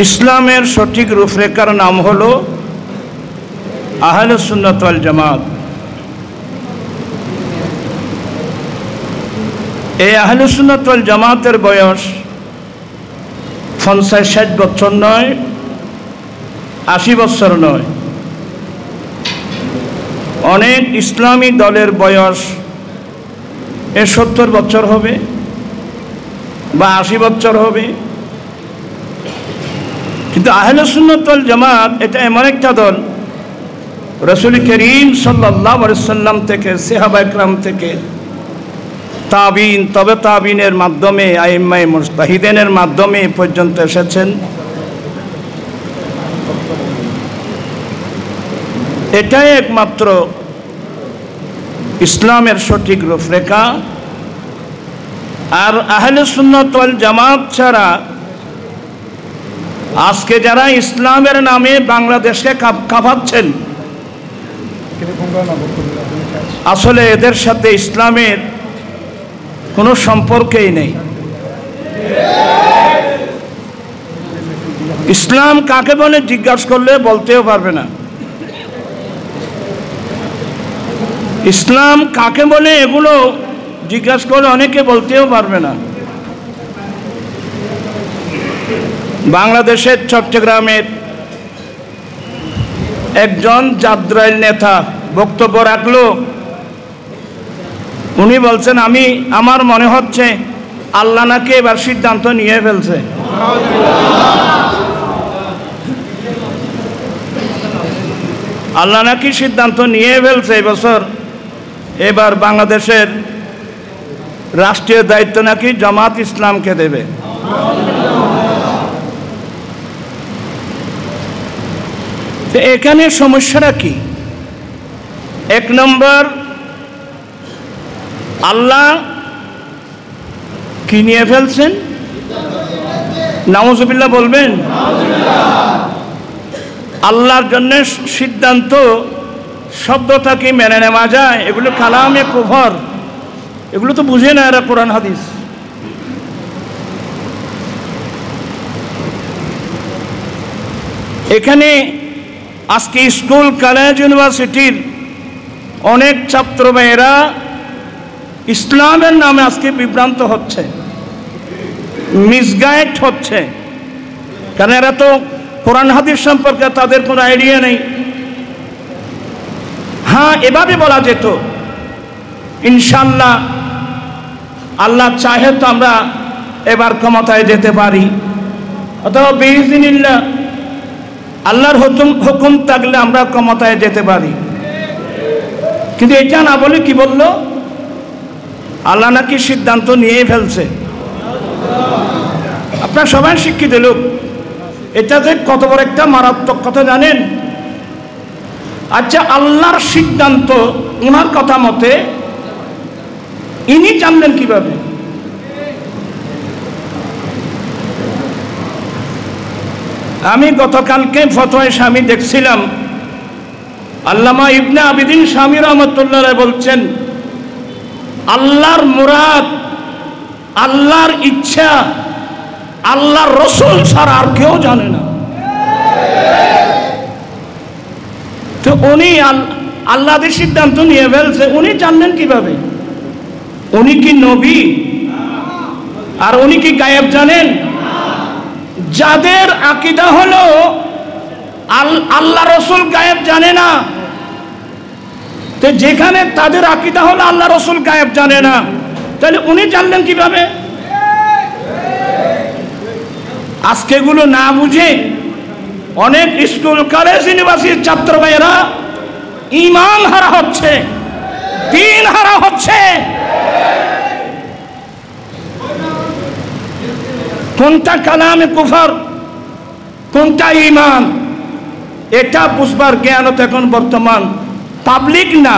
ইসলামের সঠিক রূপরেখার নাম হলো আহলে সুন্নাত ওয়াল জামাত। এই আহলে সুন্নাত ওয়াল জামাতের বয়স 50-60 বছর নয়, 80 বছর নয়। অনেক ইসলামী দলের বয়স 70 বছর হবে বা 80 বছর হবে, কিন্তু আহলে সুন্নাত ওয়াল জামাত এটা এমন একটা দল রাসূল করিম সাল্লাল্লাহু আলাইহি সাল্লাম থেকে, সাহাবা একরাম থেকে, তাবিন, তবে তাবিনের মাধ্যমে, আইম্মায়ে মুজতাহিদিনের মাধ্যমে পর্যন্ত এসেছেন। এটাই একমাত্র ইসলামের সঠিক রূপরেখা। আর আহলে সুন্নাত ওয়াল জামাত ছাড়া আজকে যারা ইসলামের নামে বাংলাদেশকে কাঁপাচ্ছেন, আসলে এদের সাথে ইসলামের কোনো সম্পর্কই নেই। ইসলাম কাকে বলে জিজ্ঞাসা করলে বলতেও পারবে না। ইসলাম কাকে বলে এগুলো জিজ্ঞাসা করলে অনেকে বলতেও পারবে না। বাংলাদেশের চট্টগ্রামের একজন জাদ্রাইল নেতা বক্তব্য রাখলো। উনি বলছেন, আমার মনে হচ্ছে আল্লাহ নাকি এবার সিদ্ধান্ত নিয়ে ফেলছে। আল্লাহ নাকি সিদ্ধান্ত নিয়ে ফেলছে এবছর, এবার বাংলাদেশের রাষ্ট্রীয় দায়িত্ব নাকি জামাত ইসলামকে দেবে। তো এখানে সমস্যাটা কি? এক নম্বর, আল্লাহ কি নিয়ে ফেলছেন? নাউজুবিল্লাহ বলবেন। আল্লাহর জন্য সিদ্ধান্ত শব্দটা কি মেনে নেওয়া যায়? এগুলো কালামে কুফর, এগুলো তো বুঝে না এরা কোরআন হাদিস। এখানে আজকে স্কুল, কলেজ, ইউনিভার্সিটির অনেক ছাত্র ভাইয়েরা ইসলামের নামে আজকে বিভ্রান্ত হচ্ছে, মিসগাইড হচ্ছে, কারণ এরা তো কোরআন হাদিস সম্পর্কে তাদের কোনো আইডিয়া নেই। হ্যাঁ, এভাবে বলা যেত, ইনশাল্লাহ আল্লাহ চাহে তো আমরা এবার ক্ষমতায় যেতে পারি, অথবা বিইজনিল্লাহ আল্লাহর হুকুম থাকলে আমরা ক্ষমতায় যেতে পারি। কিন্তু এটা না বলে কি বললো? আল্লাহ নাকি সিদ্ধান্ত নিয়ে ফেলছে। আপনারা সবাই শিক্ষিত লোক, এটা যে কত বড় একটা মারাত্মক কথা জানেন? আচ্ছা, আল্লাহর সিদ্ধান্ত ওনার কথা মতে ইনি জানলেন কিভাবে? আমি গতকালকে ফতোয়ায়ে শামী দেখছিলাম, আল্লামা ইবনে আবিদিন শামী রহমতুল্লাহ বলছেন, আল্লাহর মুরাদ, আল্লাহর ইচ্ছা আল্লাহর রসুল ছাড়া আর কেউ জানে না। তো উনি আল্লাহর সিদ্ধান্ত নিয়ে ফেলছে, উনি জানলেন কিভাবে? উনি কি নবী? আর উনি কি গায়েব জানেন? যাদের আকীদা হলো আল্লাহ রসুল গায়েব জানে না, তো যেখানে তাদের আকীদা হলো আল্লাহ রসুল গায়েব জানে না, তাহলে উনি জানলেন কিভাবে? আজকে এগুলো না বুঝে অনেক স্কুল, কলেজ, ইউনিভার্সিটির ছাত্র ভাইয়েরা ঈমান হারা হচ্ছে, দ্বীন হারা হচ্ছে। কোনটা কালামে কুফর, কোনটা ঈমান, এটা বুঝবার জ্ঞান তো এখন বর্তমান পাবলিক না।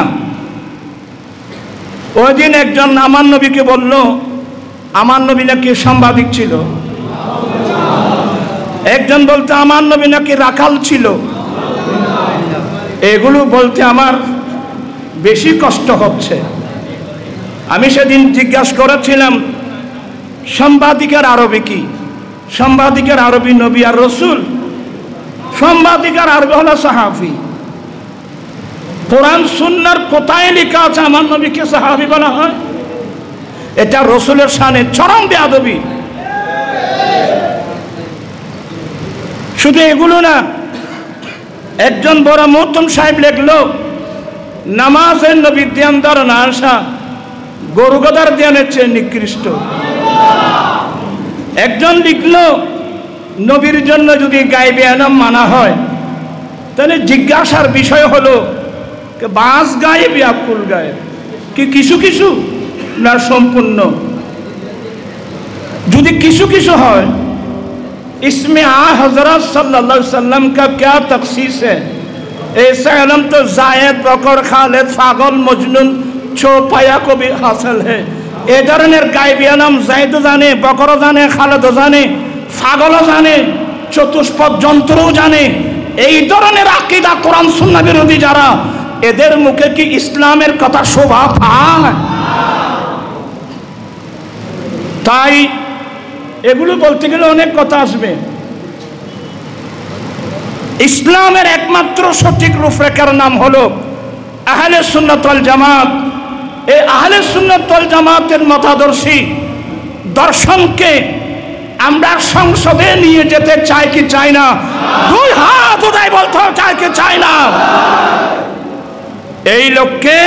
ওই দিন একজন আমার নবীকে বলল, আমার নবী নাকি সাংবাদিক ছিল। একজন বলতে আমার নবী নাকি রাখাল ছিল। এগুলো বলতে আমার বেশি কষ্ট হচ্ছে। আমি সেদিন জিজ্ঞাসা করেছিলাম, সাংবাদিকের আরবি কি? সাংবাদিকের আরবি নবী আর রসুল, সাংবাদিকের আরবি হলো সাহাবি। কোরআন সুন্নাহর কোথায় লেখা আছে আমার নবীকে সাহাবি বলা হয়? এটা রসুলের শানে চরম বেয়াদবি। শুধু এগুলো না, একজন বড় মুহতম সাহেব লিখলো, নামাজের নবী ধ্যান দ্বারা না আসা গরু গদার ধ্যানের চেয়ে নিকৃষ্ট। একজন লিখলো, নবীর জন্য যদি গায়েবে আনাম মানা হয় তাহলে জিজ্ঞাসার বিষয় হলো বাস গায়েব ইয়া কুল গায়েব, কি কিছু কিছু না সম্পূর্ণ? যদি কিছু কিছু হয়, इसमें हजरत सल्लल्लाहु अलैहि वसल्लम का क्या तखसीस है? ऐसा इल्म तो जायद, बकर, खालिद, पागल, मजनून, चौपाया को भी हासिल है। ए धरनेर गायबी इल्म जायद जाने, बकर जाने, खालिद जाने, पागल जाने, चतुष्पद যন্ত্রও জানে। এই ধরনের আকীদা কোরআন সুন্নাহ বিরোধী যারা, এদের মুখে কি ইসলামের কথা শোভা পায়? তাই এগুলো বলতে গেলে অনেক কথা আসবে। ইসলামের একমাত্র সঠিক রূপরেখার নাম হলো আহলে সুন্নাত ওয়াল জামাত। এই আহলে সুন্নাত ওয়াল জামাতের মতাদর্শী দর্শনকে আমরা সংসদে নিয়ে যেতে চাই কি চাই না? দুই হাত উঠাই বলতে চাই কি চাই না? এই লক্ষ্যে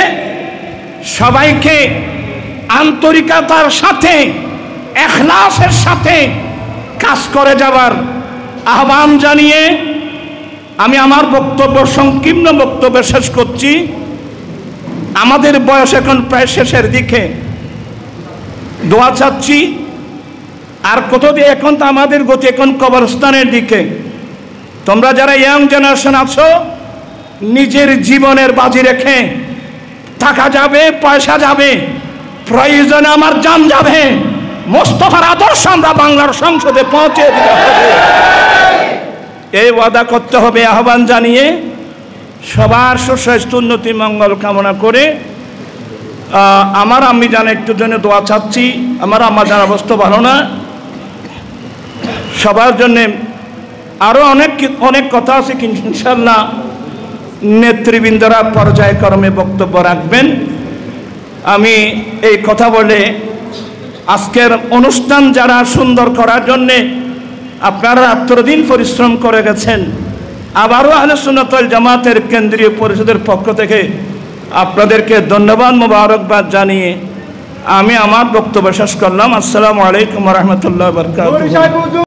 সবাইকে আন্তরিকতার সাথে, ইখলাসের সাথে কাজ করে যাবার আহ্বান জানিয়ে আমি আমার বক্তব্য, সংক্ষিপ্ত বক্তব্য শেষ করছি। আমাদের বয়স এখন প্রায় শেষের দিকে, দোয়া চাচ্ছি। আর কতদিন, এখন তো আমাদের গতি এখন কবরস্থানের দিকে। তোমরা যারা ইয়াং জেনারেশন আছো, নিজের জীবনের বাজি রেখে, টাকা যাবে, পয়সা যাবে, প্রয়োজনে আমার জান যাবে, মোস্তফার আদর্শ আমরা বাংলার সংসদে পৌঁছে দিতে হবে, এই ওয়াদা করতে হবে। আহ্বান জানিয়ে সবার সুস্বাস্থ্য, উন্নতি, মঙ্গল কামনা করে আমার আম্মি জান একটু জন্য দোয়া চাচ্ছি। আমার আম্মা জান অবস্থা ভালো না, সবার জন্যে আরও অনেক কথা আছে, কিন্তু ইনশাল্লাহ নেতৃবৃন্দরা পর্যায়ক্রমে বক্তব্য রাখবেন। আমি এই কথা বলে আজকের অনুষ্ঠান যারা সুন্দর করার জন্যে আপনারা রাত্রদিন পরিশ্রম করে গেছেন, আবারও আহলে সুন্নাত ওয়াল জামাতের কেন্দ্রীয় পরিষদের পক্ষ থেকে আপনাদেরকে ধন্যবাদ, মোবারকবাদ জানিয়ে আমি আমার বক্তব্য শেষ করলাম। আসসালামু আলাইকুম ওয়া রাহমাতুল্লাহি ওয়া বারাকাতুহু।